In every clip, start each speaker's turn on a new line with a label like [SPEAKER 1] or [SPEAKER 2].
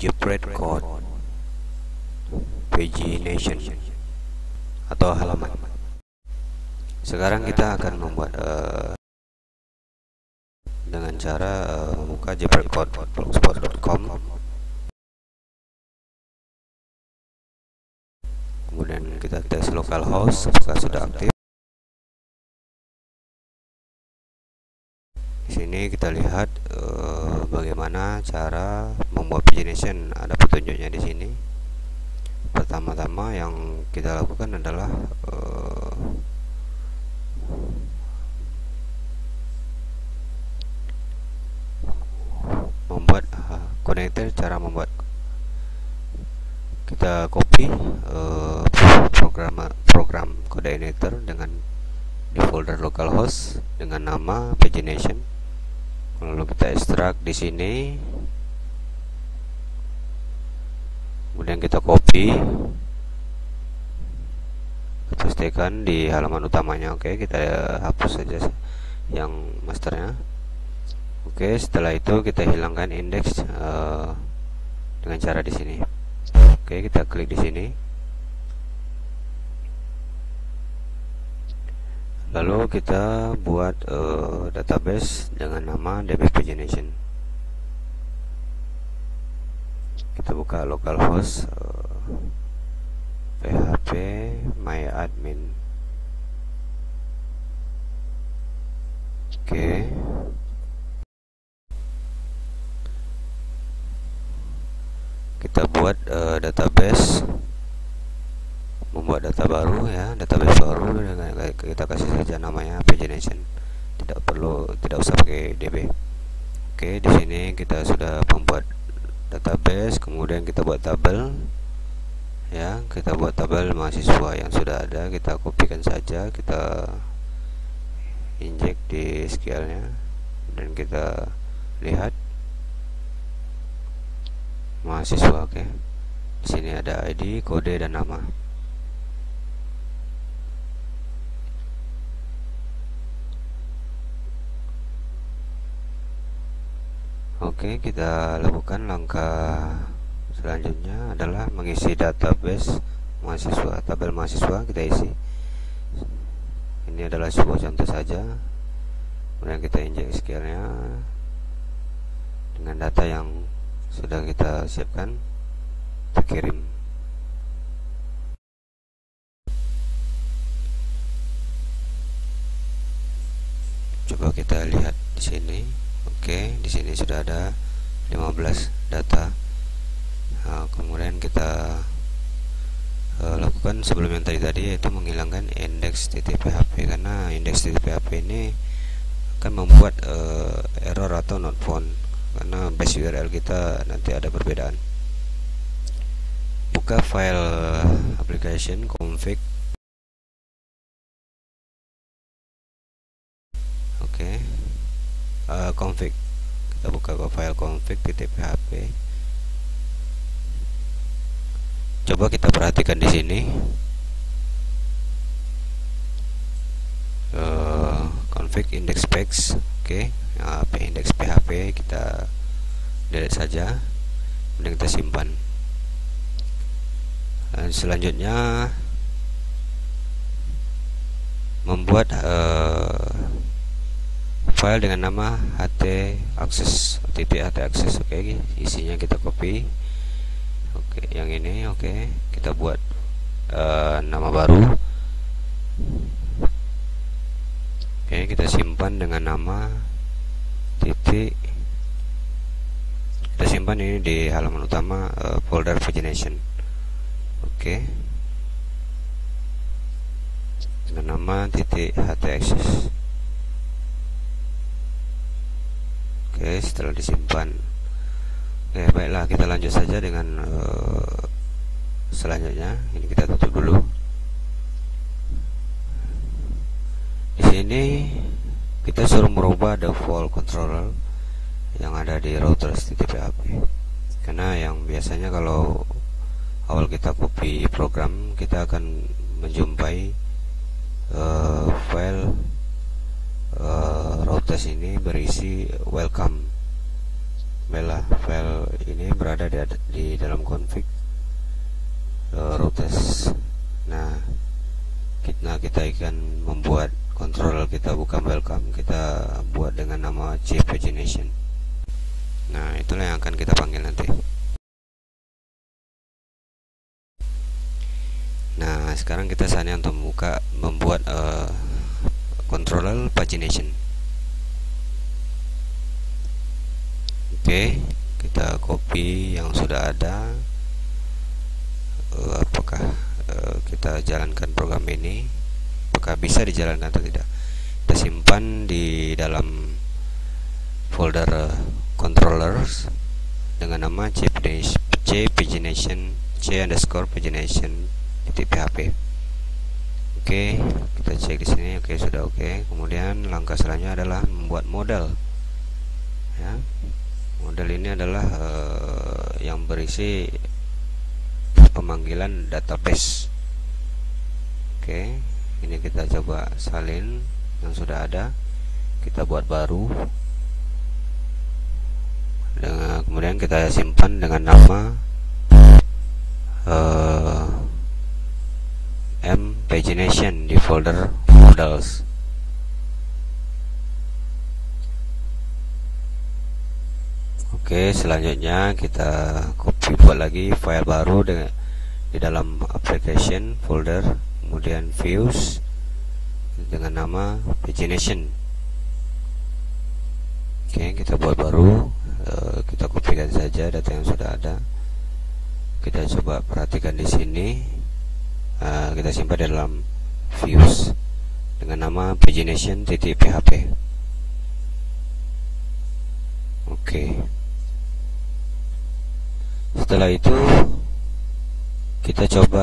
[SPEAKER 1] Jepret code pagination atau halaman. Sekarang kita akan membuat dengan cara membuka jepretcode.blogspot.com. Kemudian kita tes localhost apakah sudah aktif. Di sini kita lihat bagaimana cara membuat pagination. Ada petunjuknya di sini. Pertama-tama yang kita lakukan adalah membuat connector. Cara membuat, kita copy program coordinator dengan di folder localhost dengan nama pagination. Lalu kita ekstrak di sini, kemudian kita copy, kita pastekan di halaman utamanya. Oke, kita hapus saja yang masternya. Oke, setelah itu kita hilangkan indeks dengan cara di sini. Oke, kita klik di sini. Lalu kita buat database dengan nama db pagination. Kita buka localhost php myadmin. Oke, kita buat database, membuat data baru ya, database baru. Kita kasih saja namanya pagination, tidak usah pakai db. Oke, di sini kita sudah membuat database, kemudian kita buat tabel ya, kita buat tabel mahasiswa yang sudah ada. Kita kopikan saja, kita injek di SQL-nya dan kita lihat mahasiswa. Oke, di sini ada ID, kode, dan nama. Oke, kita lakukan langkah selanjutnya adalah mengisi database mahasiswa, tabel mahasiswa kita isi. Ini adalah sebuah contoh saja. Kemudian kita injek SQL-nya dengan data yang sudah kita siapkan, kita kirim. Coba kita lihat di sini. Oke, di sini sudah ada 15 data. Nah, kemudian kita lakukan sebelum yang tadi yaitu menghilangkan index.php, karena index.php ini akan membuat error atau not found, karena base URL kita nanti ada perbedaan. Buka file application config. Oke, config. Kita buka ke file config.php. Coba kita perhatikan di sini. Config index specs. Oke, index php kita delete saja, kemudian kita simpan. Dan selanjutnya membuat file dengan nama htaccess. Oke, isinya kita copy. Oke, yang ini. Oke, kita buat nama baru. Oke, kita simpan dengan nama titik. Kita simpan ini di halaman utama folder pagination. Oke, dengan nama titik htaccess. Oke, setelah disimpan. Oke, baiklah, kita lanjut saja dengan selanjutnya. Ini kita tutup dulu. Di sini kita suruh merubah default controller yang ada di routers.php, karena yang biasanya kalau awal kita copy program, kita akan menjumpai file routers ini berisi welcome. Baiklah, file ini berada berada di dalam config routers. Nah, kita akan membuat controller kita bukan welcome, kita buat dengan nama cPagination. Nah, itulah yang akan kita panggil nanti. Nah, sekarang kita saatnya untuk membuat controller pagination. Oke, kita copy yang sudah ada. Apakah kita jalankan program ini? Apakah bisa dijalankan atau tidak? Kita simpan di dalam folder controllers dengan nama cPagination c_pagination.php. Oke, kita cek di sini. Oke, sudah oke. Kemudian langkah selanjutnya adalah membuat model. Ya, model ini adalah yang berisi pemanggilan database. Oke, ini kita coba salin yang sudah ada, kita buat baru. Kemudian kita simpan dengan nama mPagination di folder models. Oke, selanjutnya kita copy, buat lagi file baru di dalam application folder, kemudian views dengan nama pagination. Oke, kita buat baru, kita kopikan saja data yang sudah ada. Kita coba perhatikan di sini, kita simpan di dalam views dengan nama pagination.php. Oke. Setelah itu kita coba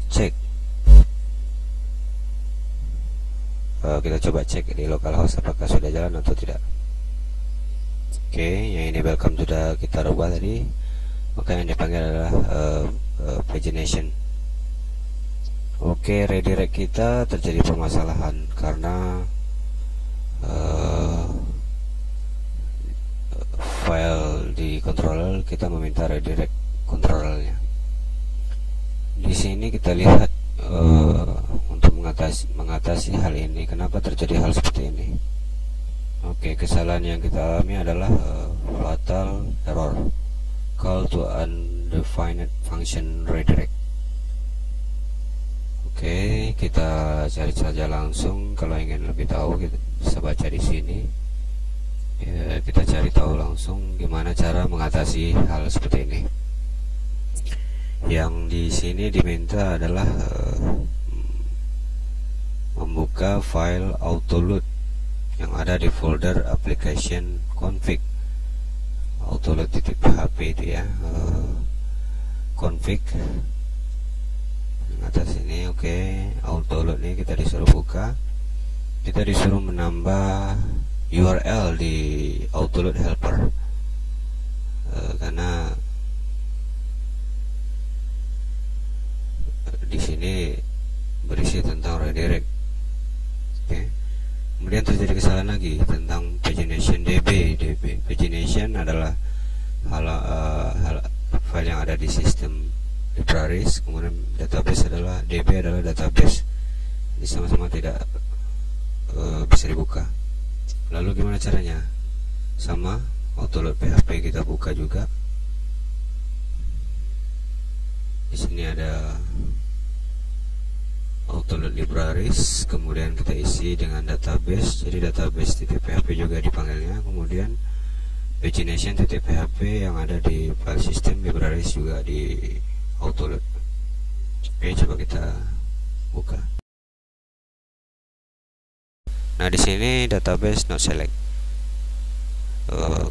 [SPEAKER 1] cek, di localhost apakah sudah jalan atau tidak. Oke, yang ini welcome sudah kita rubah tadi, maka yang dipanggil adalah pagination. Oke, redirect kita terjadi permasalahan karena file di controller kita meminta redirect controllernya. Di sini kita lihat untuk mengatasi hal ini, kenapa terjadi hal seperti ini. Oke, kesalahan yang kita alami adalah fatal error, call to undefined function redirect. Oke, kita cari saja langsung. Kalau ingin lebih tahu, kita bisa baca di sini. Ya, kita cari tahu langsung gimana cara mengatasi hal seperti ini. Yang di sini diminta adalah membuka file autoload yang ada di folder application config. Autoload.php itu ya, config atas sini. Oke, autoload ini kita disuruh buka, kita disuruh menambah URL di autoload helper, karena di sini berisi tentang redirect. Oke. Kemudian terjadi kesalahan lagi tentang pagination DB. Pagination adalah file yang ada di sistem libraries, kemudian database adalah DB adalah database. Ini sama-sama tidak bisa dibuka. Lalu gimana caranya? Sama autoload PHP kita buka juga. Di sini ada autoload libraries, kemudian kita isi dengan database. Jadi database.php juga dipanggilnya. Kemudian pagination.php yang ada di file system libraries juga di autoload. Oke, coba kita buka. Nah, di sini database not select.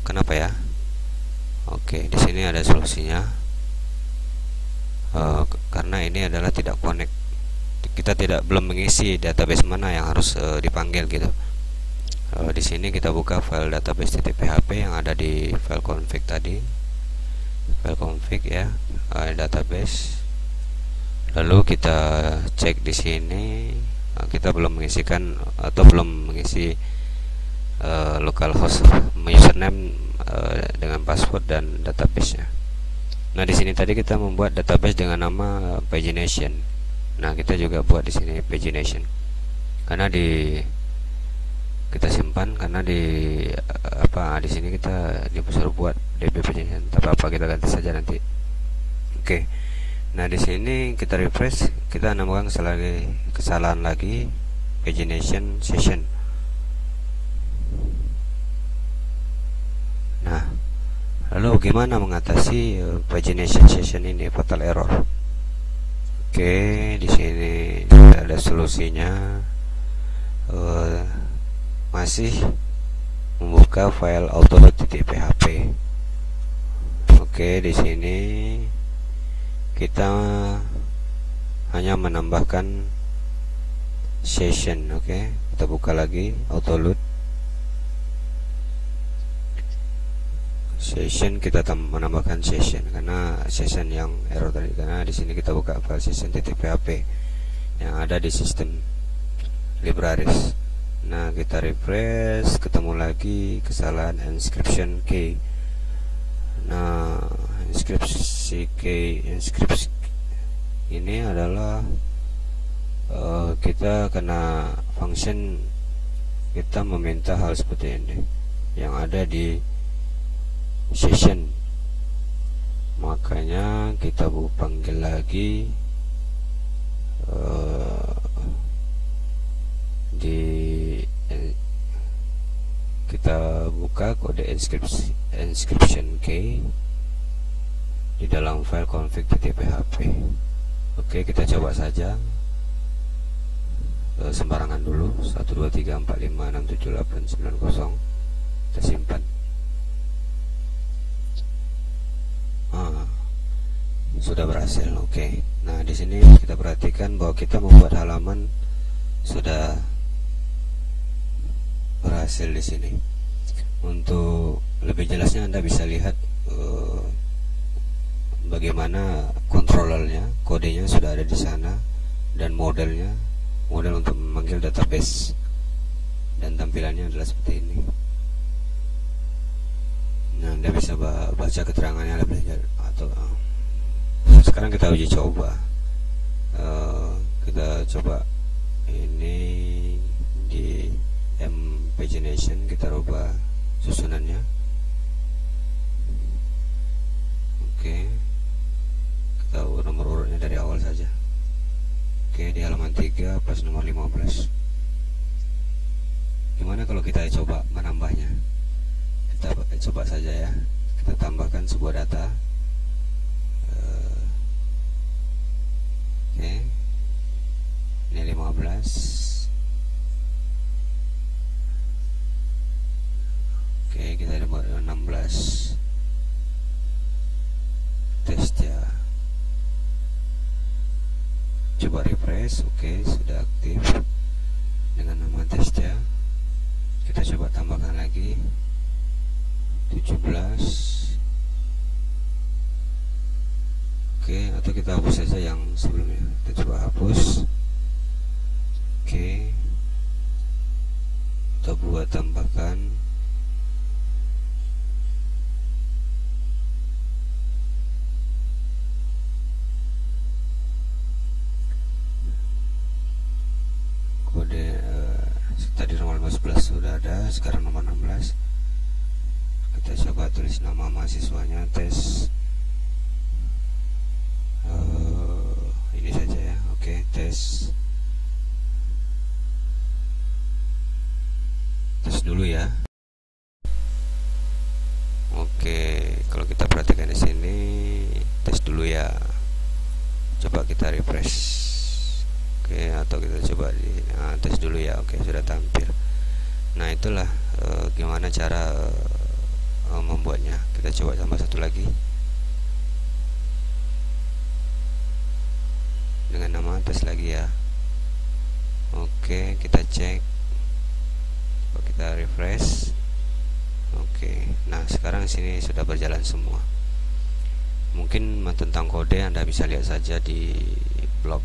[SPEAKER 1] Kenapa ya? Oke, di sini ada solusinya. Karena ini adalah tidak connect. Kita belum mengisi database mana yang harus dipanggil gitu. Di sini kita buka file database.php yang ada di file config tadi. File config ya, database. Lalu kita cek di sini. Kita belum mengisikan atau belum mengisi localhost username dengan password dan database-nya. Nah, di sini tadi kita membuat database dengan nama pagination. Nah, kita juga buat di sini pagination. Karena kita simpan karena di sini kita disuruh buat DB pagination. Tapi apa kita ganti saja nanti. Oke. Nah, di sini kita refresh, kita nambahkan kesalahan lagi pagination session. Nah, lalu bagaimana mengatasi pagination session ini, fatal error? Oke, di sini ada solusinya. Masih membuka file autoload.php. Oke, di sini kita hanya menambahkan session. Oke, kita buka lagi autoload session, kita menambahkan session karena session yang error tadi, karena di sini kita buka file session.php yang ada di sistem libraries. Nah, kita refresh, ketemu lagi kesalahan encryption key. Nah, encryption ini adalah kita kena function, kita meminta hal seperti ini yang ada di session, makanya kita panggil lagi kita buka kode encryption key di dalam file config.php. Oke, kita coba saja sembarangan dulu, 12345678990, kita simpan. Sudah berhasil. Oke. Nah, di sini kita perhatikan bahwa kita membuat halaman sudah berhasil di sini. Untuk lebih jelasnya Anda bisa lihat bagaimana controllernya, kodenya sudah ada di sana, dan model untuk memanggil database, dan tampilannya adalah seperti ini. Nah, Anda bisa baca keterangannya lebih lanjut. Sekarang kita uji coba. Kita coba ini di pagination, kita rubah susunannya. Oke, kita nomor urutnya dari awal saja. Oke, di halaman 3 pas nomor 15. Gimana kalau kita coba menambahnya? Kita coba saja ya. Kita tambahkan sebuah data. Oke, ini 15. Oke, kita ada 16. Tes ya. Coba refresh. Oke, sudah aktif dengan nama tes ya. Kita coba tambahkan lagi 17. Oke, atau kita hapus saja yang sebelumnya. Kita coba hapus. Oke, kita buat tambahkan kode tadi nomor 15 sudah ada, sekarang nomor 16. Kita coba tulis nama mahasiswanya, tes ini saja ya. Oke, tes dulu ya. Oke, kalau kita perhatikan di sini tes dulu ya. Coba kita refresh. Oke, atau kita coba tes dulu ya. Oke, sudah tampil. Nah, itulah gimana cara membuatnya. Kita coba tambah satu lagi dengan nama tes lagi ya. Oke, kita cek. Kita refresh. Oke, nah sekarang sini sudah berjalan semua. Mungkin tentang kode Anda bisa lihat saja di blog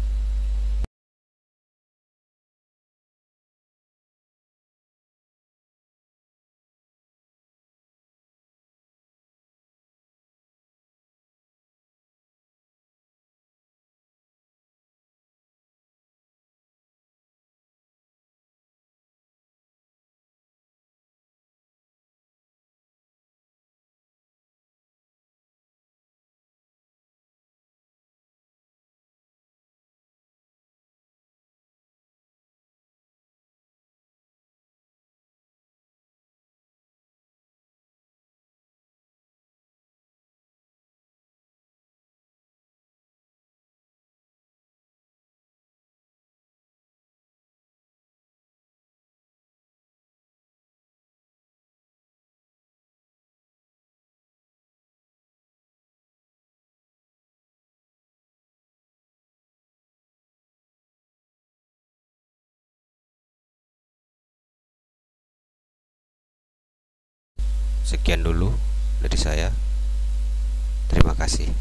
[SPEAKER 1] Sekian dulu dari saya. Terima kasih.